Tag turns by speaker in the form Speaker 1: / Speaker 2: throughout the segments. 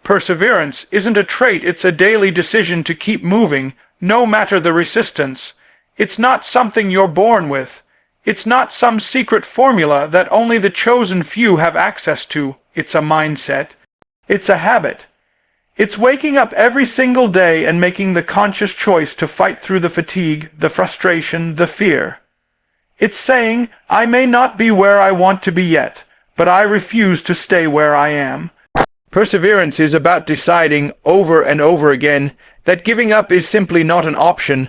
Speaker 1: Perseverance isn't a trait, it's a daily decision to keep moving, no matter the resistance. It's not something you're born with. It's not some secret formula that only the chosen few have access to. It's a mindset. It's a habit. It's waking up every single day and making the conscious choice to fight through the fatigue, the frustration, the fear. It's saying, I may not be where I want to be yet, but I refuse to stay where I am. Perseverance is about deciding over and over again that giving up is simply not an option.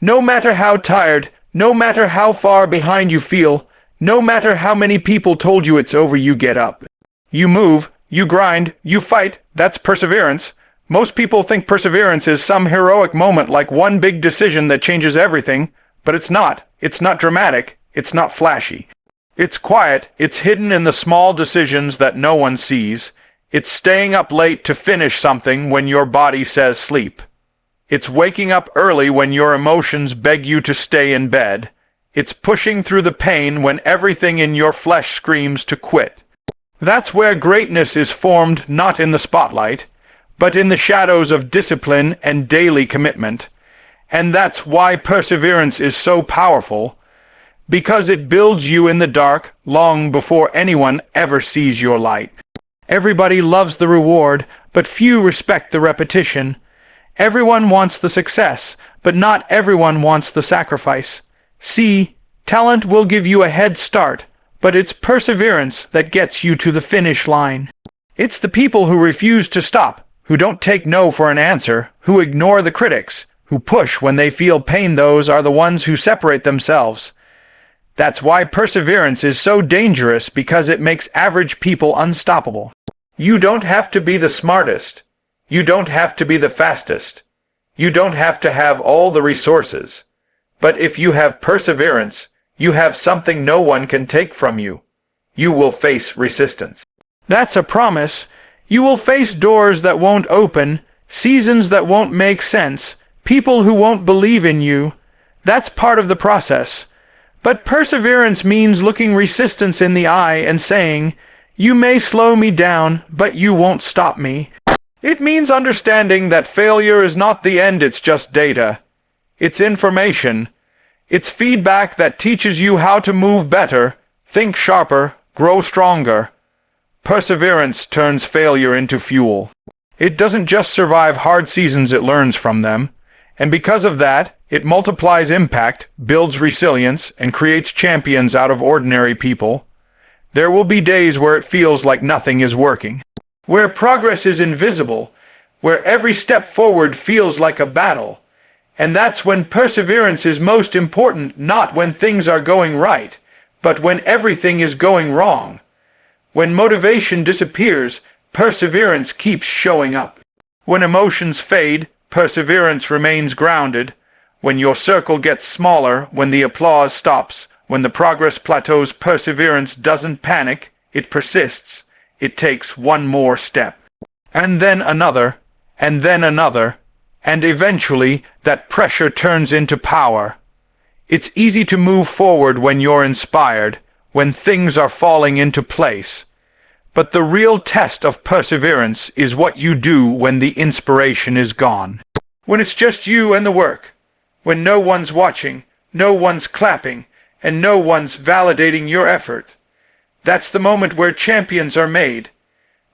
Speaker 1: No matter how tired, no matter how far behind you feel, no matter how many people told you it's over, you get up. You move, you grind, you fight. That's perseverance. Most people think perseverance is some heroic moment like one big decision that changes everything, but it's not. It's not dramatic. It's not flashy. It's quiet. It's hidden in the small decisions that no one sees. It's staying up late to finish something when your body says sleep. It's waking up early when your emotions beg you to stay in bed. It's pushing through the pain when everything in your flesh screams to quit. That's where greatness is formed, not in the spotlight, but in the shadows of discipline and daily commitment. And that's why perseverance is so powerful, because it builds you in the dark long before anyone ever sees your light. Everybody loves the reward, but few respect the repetition. Everyone wants the success, but not everyone wants the sacrifice. See, talent will give you a head start, but it's perseverance that gets you to the finish line. It's the people who refuse to stop, who don't take no for an answer, who ignore the critics, who push when they feel pain. Those are the ones who separate themselves. That's why perseverance is so dangerous, because it makes average people unstoppable. You don't have to be the smartest. You don't have to be the fastest. You don't have to have all the resources. But if you have perseverance, you have something no one can take from you. You will face resistance. That's a promise. You will face doors that won't open, seasons that won't make sense, people who won't believe in you. That's part of the process. But perseverance means looking resistance in the eye and saying, you may slow me down, but you won't stop me. It means understanding that failure is not the end, it's just data. It's information. It's feedback that teaches you how to move better, think sharper, grow stronger. Perseverance turns failure into fuel. It doesn't just survive hard seasons, it learns from them. And because of that, it multiplies impact, builds resilience, and creates champions out of ordinary people. There will be days where it feels like nothing is working, where progress is invisible, where every step forward feels like a battle. And that's when perseverance is most important, not when things are going right, but when everything is going wrong. When motivation disappears, perseverance keeps showing up. When emotions fade, perseverance remains grounded. When your circle gets smaller, when the applause stops, when the progress plateaus, perseverance doesn't panic, it persists. It takes one more step. And then another, and then another, and eventually that pressure turns into power. It's easy to move forward when you're inspired, when things are falling into place. But the real test of perseverance is what you do when the inspiration is gone. When it's just you and the work. When no one's watching, no one's clapping, and no one's validating your effort. That's the moment where champions are made.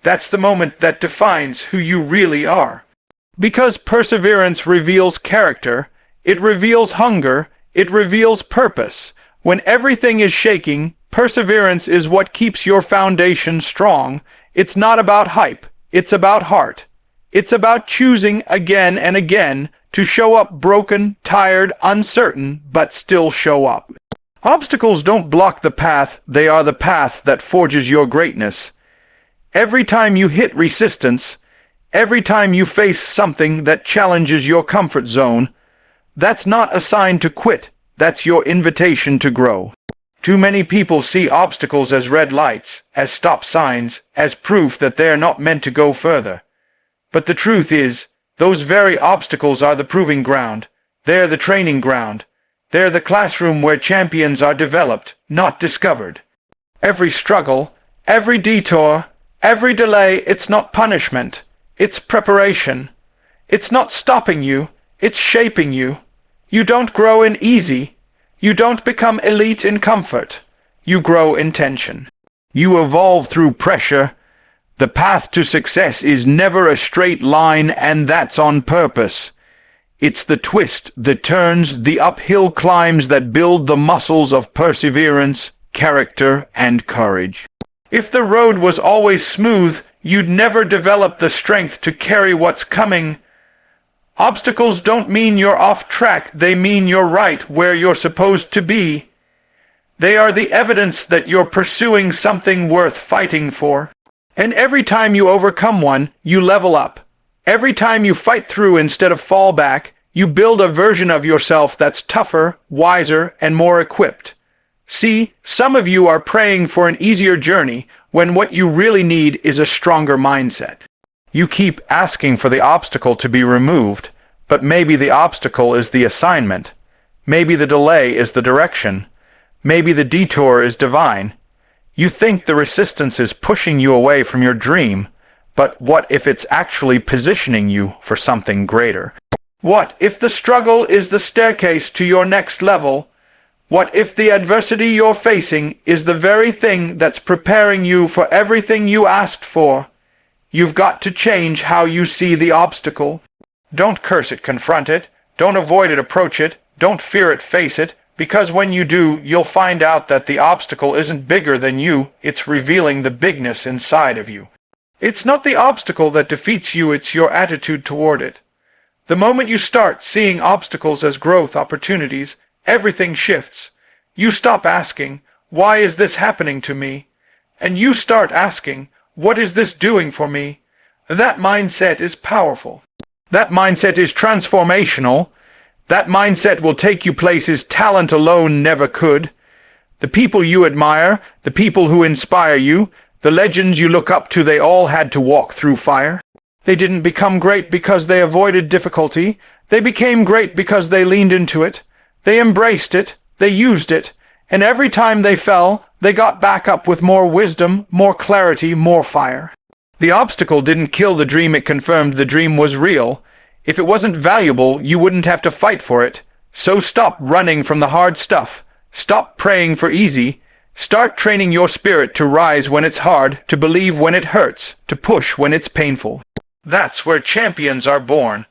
Speaker 1: That's the moment that defines who you really are. Because perseverance reveals character, it reveals hunger, it reveals purpose. When everything is shaking, perseverance is what keeps your foundation strong. It's not about hype, it's about heart. It's about choosing again and again to show up broken, tired, uncertain, but still show up. Obstacles don't block the path, they are the path that forges your greatness. Every time you hit resistance, every time you face something that challenges your comfort zone, that's not a sign to quit, that's your invitation to grow. Too many people see obstacles as red lights, as stop signs, as proof that they're not meant to go further. But the truth is, those very obstacles are the proving ground. They're the training ground. They're the classroom where champions are developed, not discovered. Every struggle, every detour, every delay, it's not punishment. It's preparation. It's not stopping you, it's shaping you. You don't grow in easy. You don't become elite in comfort. You grow in tension. You evolve through pressure. The path to success is never a straight line, and that's on purpose. It's the twist, the turns, the uphill climbs that build the muscles of perseverance, character, and courage. If the road was always smooth, you'd never develop the strength to carry what's coming. Obstacles don't mean you're off track, they mean you're right where you're supposed to be. They are the evidence that you're pursuing something worth fighting for. And every time you overcome one, you level up. Every time you fight through instead of fall back, you build a version of yourself that's tougher, wiser, and more equipped. See, some of you are praying for an easier journey when what you really need is a stronger mindset. You keep asking for the obstacle to be removed, but maybe the obstacle is the assignment. Maybe the delay is the direction. Maybe the detour is divine. You think the resistance is pushing you away from your dream, but what if it's actually positioning you for something greater? What if the struggle is the staircase to your next level? What if the adversity you're facing is the very thing that's preparing you for everything you asked for? You've got to change how you see the obstacle. Don't curse it, confront it. Don't avoid it, approach it. Don't fear it, face it. Because when you do, you'll find out that the obstacle isn't bigger than you, it's revealing the bigness inside of you. It's not the obstacle that defeats you, it's your attitude toward it. The moment you start seeing obstacles as growth opportunities, everything shifts. You stop asking, why is this happening to me? And you start asking, what is this doing for me? That mindset is powerful. That mindset is transformational. That mindset will take you places talent alone never could. The people you admire, the people who inspire you, the legends you look up to, they all had to walk through fire. They didn't become great because they avoided difficulty. They became great because they leaned into it. They embraced it. They used it. And every time they fell, they got back up with more wisdom, more clarity, more fire. The obstacle didn't kill the dream, it confirmed the dream was real. If it wasn't valuable, you wouldn't have to fight for it. So stop running from the hard stuff. Stop praying for easy. Start training your spirit to rise when it's hard, to believe when it hurts, to push when it's painful. That's where champions are born.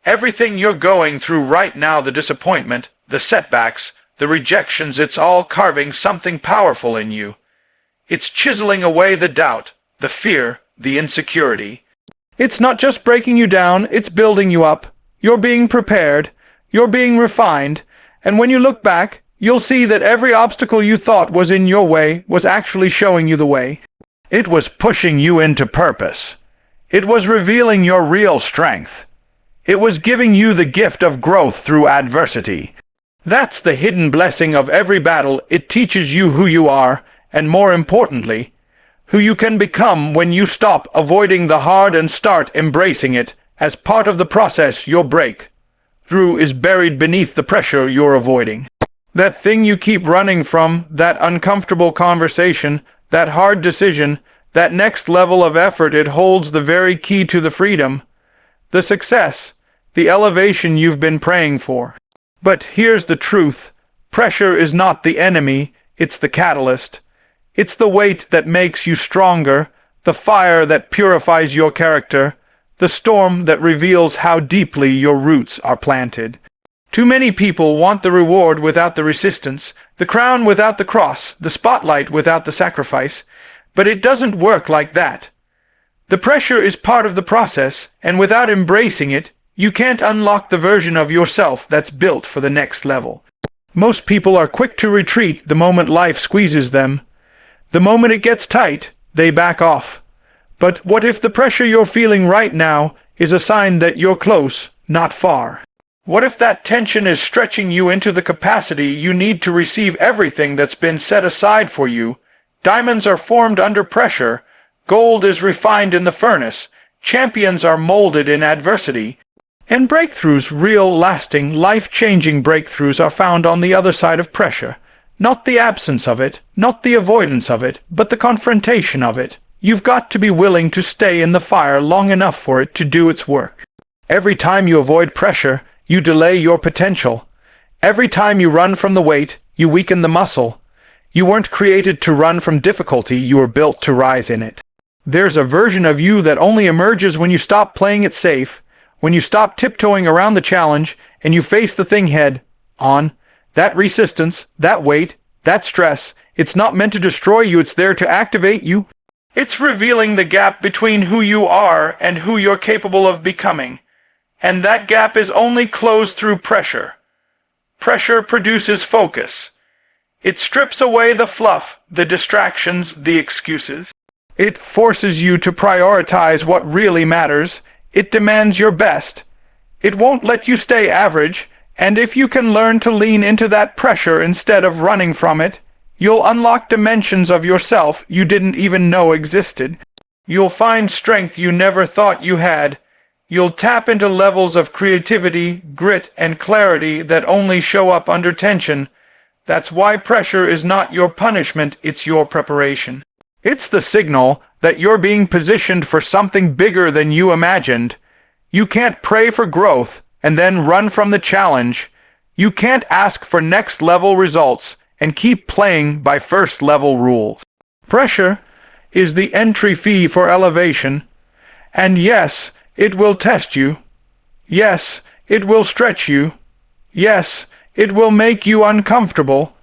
Speaker 1: Everything you're going through right now, the disappointment, the setbacks, the rejections, it's all carving something powerful in you. It's chiseling away the doubt, the fear, the insecurity. It's not just breaking you down, it's building you up. You're being prepared, you're being refined, and when you look back, you'll see that every obstacle you thought was in your way was actually showing you the way. It was pushing you into purpose. It was revealing your real strength. It was giving you the gift of growth through adversity. That's the hidden blessing of every battle. It teaches you who you are, and more importantly, who you can become when you stop avoiding the hard and start embracing it. As part of the process, your break through is buried beneath the pressure you're avoiding. That thing you keep running from, that uncomfortable conversation, that hard decision, that next level of effort, it holds the very key to the freedom, the success, the elevation you've been praying for. But here's the truth. Pressure is not the enemy, it's the catalyst. It's the weight that makes you stronger, the fire that purifies your character, the storm that reveals how deeply your roots are planted. Too many people want the reward without the resistance, the crown without the cross, the spotlight without the sacrifice, but it doesn't work like that. The pressure is part of the process, and without embracing it, you can't unlock the version of yourself that's built for the next level. Most people are quick to retreat the moment life squeezes them. The moment it gets tight, they back off. But what if the pressure you're feeling right now is a sign that you're close, not far? What if that tension is stretching you into the capacity you need to receive everything that's been set aside for you? Diamonds are formed under pressure. Gold is refined in the furnace. Champions are molded in adversity. And breakthroughs, real, lasting, life-changing breakthroughs, are found on the other side of pressure. Not the absence of it, not the avoidance of it, but the confrontation of it, You've got to be willing to stay in the fire long enough for it to do its work. Every time you avoid pressure, you delay your potential. Every time you run from the weight, you weaken the muscle. You weren't created to run from difficulty, you were built to rise in it. There's a version of you that only emerges when you stop playing it safe, when you stop tiptoeing around the challenge, and you face the thing head on. That resistance, that weight, that stress, it's not meant to destroy you, it's there to activate you. It's revealing the gap between who you are and who you're capable of becoming. And that gap is only closed through pressure. Pressure produces focus. It strips away the fluff, the distractions, the excuses. It forces you to prioritize what really matters. It demands your best. It won't let you stay average, and if you can learn to lean into that pressure instead of running from it, you'll unlock dimensions of yourself you didn't even know existed. You'll find strength you never thought you had. You'll tap into levels of creativity, grit, and clarity that only show up under tension. That's why pressure is not your punishment, it's your preparation. It's the signal that you're being positioned for something bigger than you imagined. You can't pray for growth and then run from the challenge. You can't ask for next-level results and keep playing by first-level rules. Pressure is the entry fee for elevation. And yes, it will test you. Yes, it will stretch you. Yes, it will make you uncomfortable.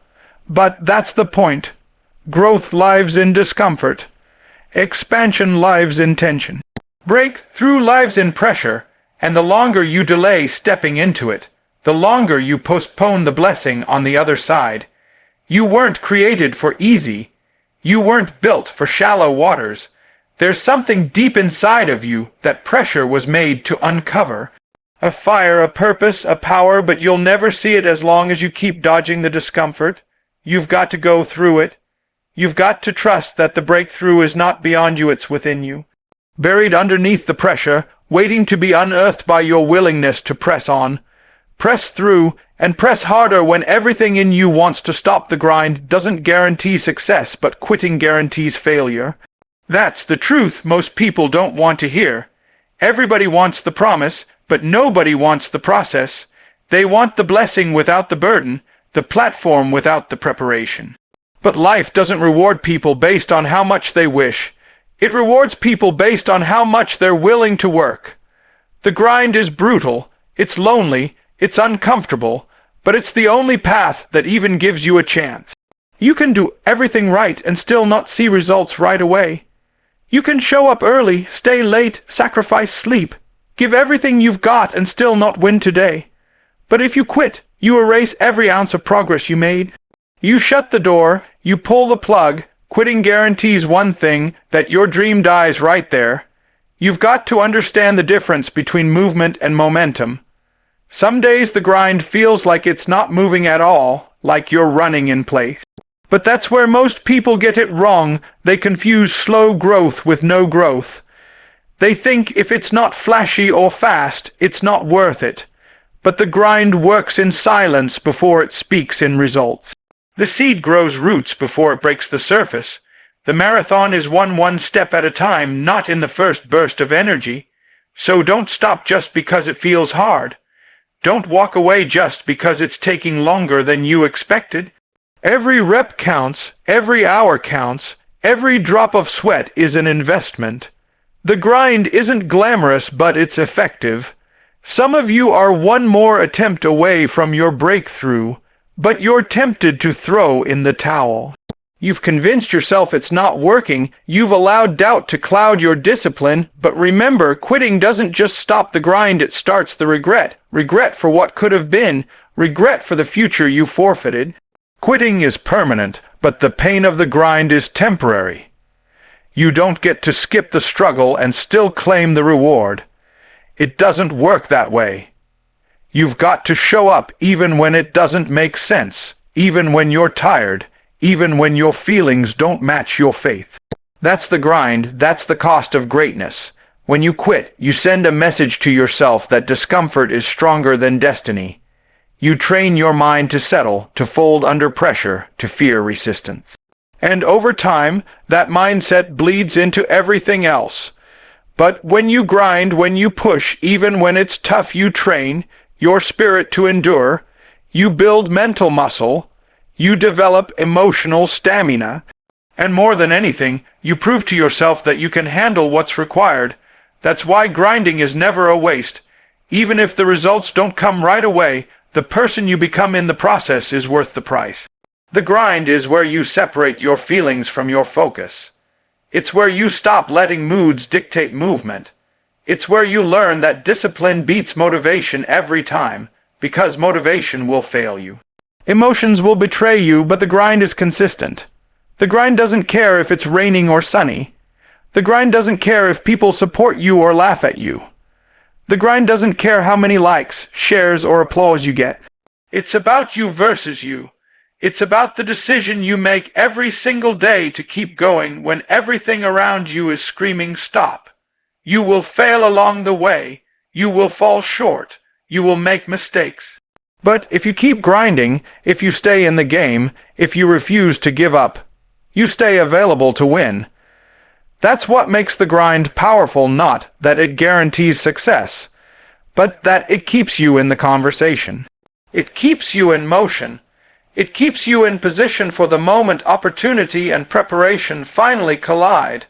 Speaker 1: But that's the point. Growth lives in discomfort. Expansion lives in tension. Breakthrough lives in pressure, and the longer you delay stepping into it, the longer you postpone the blessing on the other side. You weren't created for easy. You weren't built for shallow waters. There's something deep inside of you that pressure was made to uncover. A fire, a purpose, a power, but you'll never see it as long as you keep dodging the discomfort. You've got to go through it. You've got to trust that the breakthrough is not beyond you, it's within you. Buried underneath the pressure, waiting to be unearthed by your willingness to press on. Press through, and press harder when everything in you wants to stop. The grind doesn't guarantee success, but quitting guarantees failure. That's the truth most people don't want to hear. Everybody wants the promise, but nobody wants the process. They want the blessing without the burden, the platform without the preparation. But life doesn't reward people based on how much they wish. It rewards people based on how much they're willing to work. The grind is brutal, it's lonely, it's uncomfortable, but it's the only path that even gives you a chance. You can do everything right and still not see results right away. You can show up early, stay late, sacrifice sleep, give everything you've got and still not win today. But if you quit, you erase every ounce of progress you made. You shut the door, you pull the plug. Quitting guarantees one thing, that your dream dies right there. You've got to understand the difference between movement and momentum. Some days the grind feels like it's not moving at all, like you're running in place. But that's where most people get it wrong. They confuse slow growth with no growth. They think if it's not flashy or fast, it's not worth it. But the grind works in silence before it speaks in results. The seed grows roots before it breaks the surface. The marathon is one step at a time, not in the first burst of energy. So don't stop just because it feels hard. Don't walk away just because it's taking longer than you expected. Every rep counts, every hour counts, every drop of sweat is an investment. The grind isn't glamorous, but it's effective. Some of you are one more attempt away from your breakthrough, but you're tempted to throw in the towel. You've convinced yourself it's not working. You've allowed doubt to cloud your discipline. But remember, quitting doesn't just stop the grind, it starts the regret. Regret for what could have been. Regret for the future you forfeited. Quitting is permanent, but the pain of the grind is temporary. You don't get to skip the struggle and still claim the reward. It doesn't work that way. You've got to show up even when it doesn't make sense, even when you're tired, even when your feelings don't match your faith. That's the grind, that's the cost of greatness. When you quit, you send a message to yourself that discomfort is stronger than destiny. You train your mind to settle, to fold under pressure, to fear resistance. And over time, that mindset bleeds into everything else. But when you grind, when you push, even when it's tough, you train your spirit to endure, you build mental muscle, you develop emotional stamina, and more than anything, you prove to yourself that you can handle what's required. That's why grinding is never a waste. Even if the results don't come right away, the person you become in the process is worth the price. The grind is where you separate your feelings from your focus. It's where you stop letting moods dictate movement. It's where you learn that discipline beats motivation every time, because motivation will fail you. Emotions will betray you, but the grind is consistent. The grind doesn't care if it's raining or sunny. The grind doesn't care if people support you or laugh at you. The grind doesn't care how many likes, shares, or applause you get. It's about you versus you. It's about the decision you make every single day to keep going when everything around you is screaming stop. You will fail along the way. You will fall short. You will make mistakes. But if you keep grinding, if you stay in the game, if you refuse to give up, you stay available to win. That's what makes the grind powerful, not that it guarantees success, but that it keeps you in the conversation. It keeps you in motion. It keeps you in position for the moment opportunity and preparation finally collide.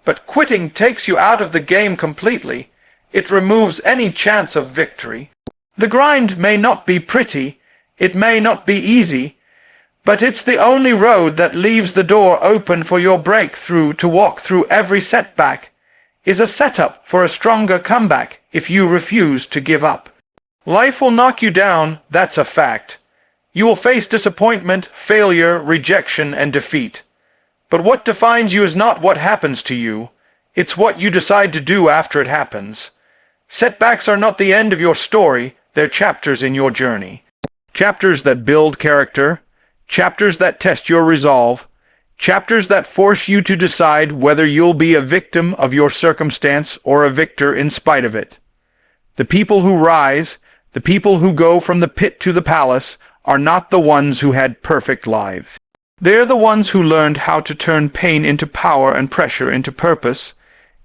Speaker 1: But quitting takes you out of the game completely. It removes any chance of victory. The grind may not be pretty, it may not be easy, but it's the only road that leaves the door open for your breakthrough. To walk through every setback is a setup for a stronger comeback if you refuse to give up. Life will knock you down, that's a fact. You will face disappointment, failure, rejection, and defeat. But what defines you is not what happens to you, it's what you decide to do after it happens. Setbacks are not the end of your story, they're chapters in your journey. Chapters that build character, chapters that test your resolve, chapters that force you to decide whether you'll be a victim of your circumstance or a victor in spite of it. The people who rise, the people who go from the pit to the palace, are not the ones who had perfect lives. They're the ones who learned how to turn pain into power and pressure into purpose.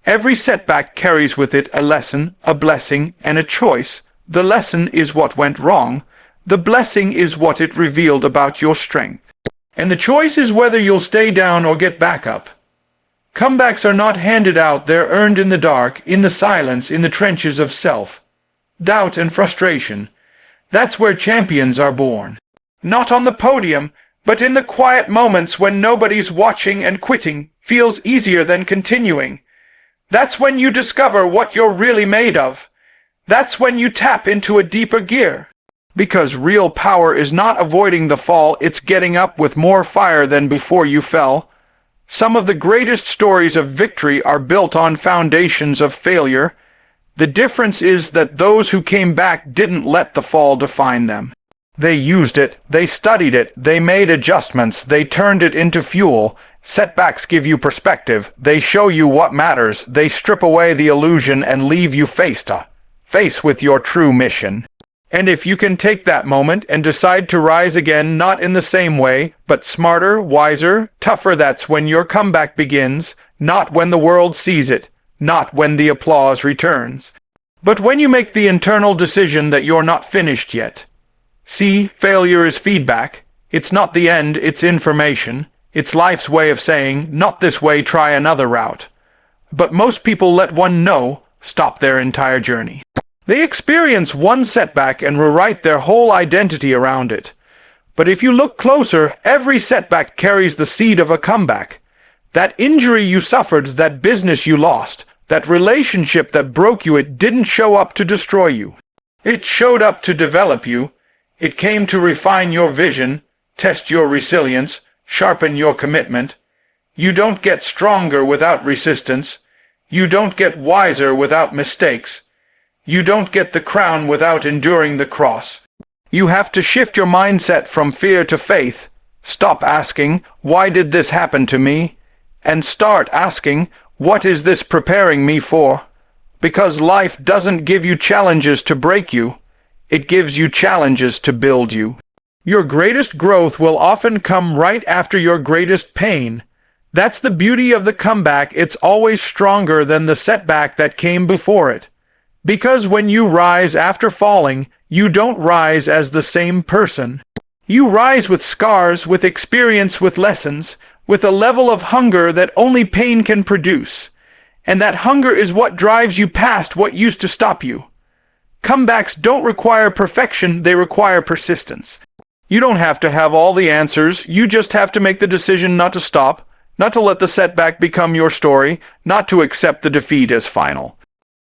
Speaker 1: Every setback carries with it a lesson, a blessing, and a choice. The lesson is what went wrong. The blessing is what it revealed about your strength. And the choice is whether you'll stay down or get back up. Comebacks are not handed out, they're earned in the dark, in the silence, in the trenches of self, doubt, and frustration. That's where champions are born. Not on the podium, but in the quiet moments when nobody's watching and quitting feels easier than continuing. That's when you discover what you're really made of. That's when you tap into a deeper gear. Because real power is not avoiding the fall, it's getting up with more fire than before you fell. Some of the greatest stories of victory are built on foundations of failure. The difference is that those who came back didn't let the fall define them. They used it, they studied it, they made adjustments, they turned it into fuel. Setbacks give you perspective, they show you what matters, they strip away the illusion and leave you face to face with your true mission. And if you can take that moment and decide to rise again, not in the same way, but smarter, wiser, tougher, that's when your comeback begins, not when the world sees it, not when the applause returns, but when you make the internal decision that you're not finished yet. See, failure is feedback. It's not the end, it's information. It's life's way of saying, not this way, try another route. But most people let one no stop their entire journey. They experience one setback and rewrite their whole identity around it. But if you look closer, every setback carries the seed of a comeback. That injury you suffered, that business you lost, that relationship that broke you, it didn't show up to destroy you. It showed up to develop you. It came to refine your vision, test your resilience, sharpen your commitment. You don't get stronger without resistance. You don't get wiser without mistakes. You don't get the crown without enduring the cross. You have to shift your mindset from fear to faith. Stop asking, why did this happen to me? And start asking, what is this preparing me for? Because life doesn't give you challenges to break you. It gives you challenges to build you. Your greatest growth will often come right after your greatest pain. That's the beauty of the comeback. It's always stronger than the setback that came before it. Because when you rise after falling, you don't rise as the same person. You rise with scars, with experience, with lessons, with a level of hunger that only pain can produce. And that hunger is what drives you past what used to stop you. Comebacks don't require perfection, they require persistence. You don't have to have all the answers, you just have to make the decision not to stop, not to let the setback become your story, not to accept the defeat as final.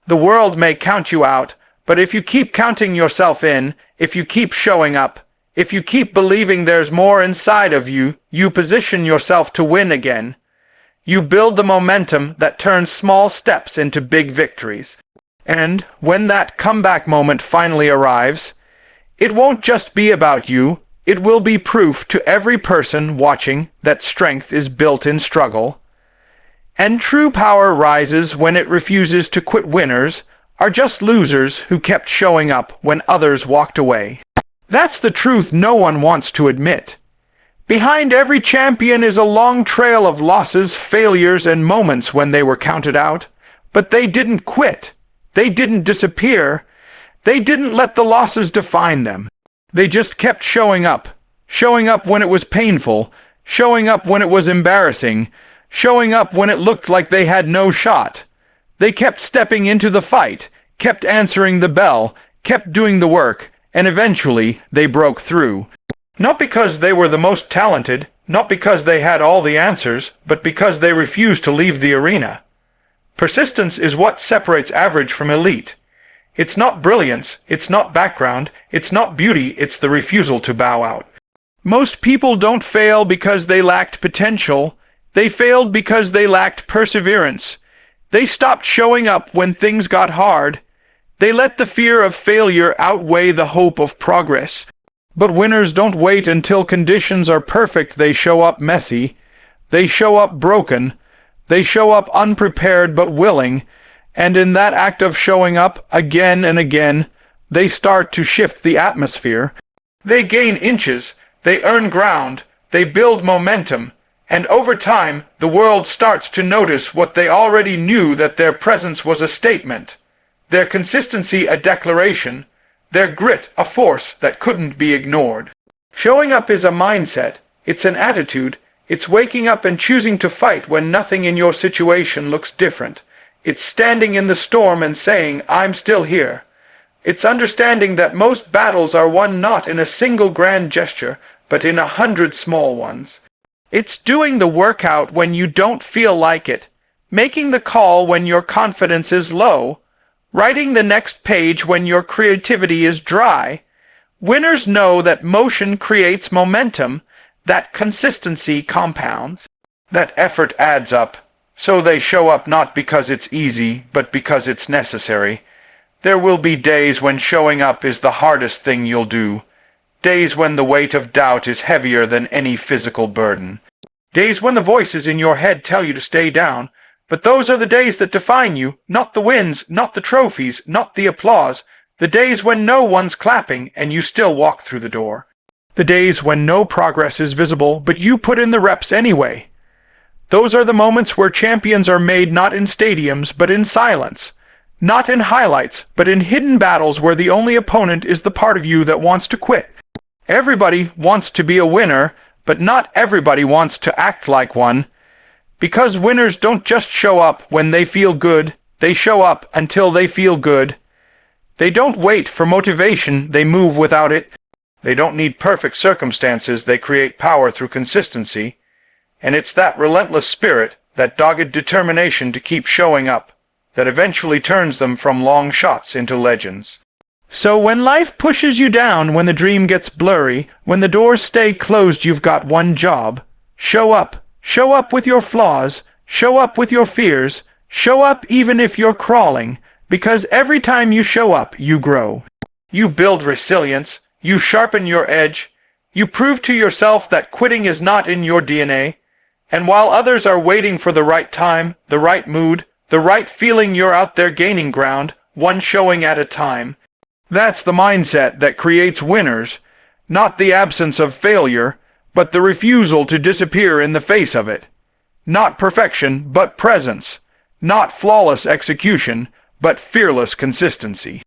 Speaker 1: The world may count you out, but if you keep counting yourself in, if you keep showing up, if you keep believing there's more inside of you, you position yourself to win again. You build the momentum that turns small steps into big victories. And when that comeback moment finally arrives, it won't just be about you, it will be proof to every person watching that strength is built in struggle. And true power rises when it refuses to quit. Winners are just losers who kept showing up when others walked away. That's the truth no one wants to admit. Behind every champion is a long trail of losses, failures, and moments when they were counted out. But they didn't quit. They didn't disappear. They didn't let the losses define them. They just kept showing up when it was painful, showing up when it was embarrassing, showing up when it looked like they had no shot. They kept stepping into the fight, kept answering the bell, kept doing the work, and eventually they broke through. Not because they were the most talented, not because they had all the answers, but because they refused to leave the arena. Persistence is what separates average from elite. It's not brilliance, it's not background, it's not beauty, it's the refusal to bow out. Most people don't fail because they lacked potential. They failed because they lacked perseverance. They stopped showing up when things got hard. They let the fear of failure outweigh the hope of progress. But winners don't wait until conditions are perfect. They show up messy. They show up broken. They show up unprepared but willing. And in that act of showing up again and again, they start to shift the atmosphere. They gain inches. They earn ground. They build momentum. And over time, the world starts to notice what they already knew, that their presence was a statement, their consistency a declaration, their grit a force that couldn't be ignored. Showing up is a mindset. It's an attitude. It's waking up and choosing to fight when nothing in your situation looks different. It's standing in the storm and saying, I'm still here. It's understanding that most battles are won not in a single grand gesture, but in 100 small ones. It's doing the workout when you don't feel like it, making the call when your confidence is low, writing the next page when your creativity is dry. Winners know that motion creates momentum, that consistency compounds, that effort adds up. So they show up not because it's easy, but because it's necessary. There will be days when showing up is the hardest thing you'll do. Days when the weight of doubt is heavier than any physical burden. Days when the voices in your head tell you to stay down. But those are the days that define you, not the wins, not the trophies, not the applause. The days when no one's clapping and you still walk through the door. The days when no progress is visible, but you put in the reps anyway. Those are the moments where champions are made not in stadiums, but in silence. Not in highlights, but in hidden battles where the only opponent is the part of you that wants to quit. Everybody wants to be a winner, but not everybody wants to act like one. Because winners don't just show up when they feel good, they show up until they feel good. They don't wait for motivation, they move without it. They don't need perfect circumstances, they create power through consistency. And it's that relentless spirit, that dogged determination to keep showing up, that eventually turns them from long shots into legends. So when life pushes you down, when the dream gets blurry, when the doors stay closed, you've got one job. Show up. Show up with your flaws. Show up with your fears. Show up even if you're crawling, because every time you show up, you grow. You build resilience. You sharpen your edge. You prove to yourself that quitting is not in your DNA. And while others are waiting for the right time, the right mood, the right feeling, you're out there gaining ground, one showing at a time. That's the mindset that creates winners. Not the absence of failure, but the refusal to disappear in the face of it. Not perfection, but presence. Not flawless execution, but fearless consistency.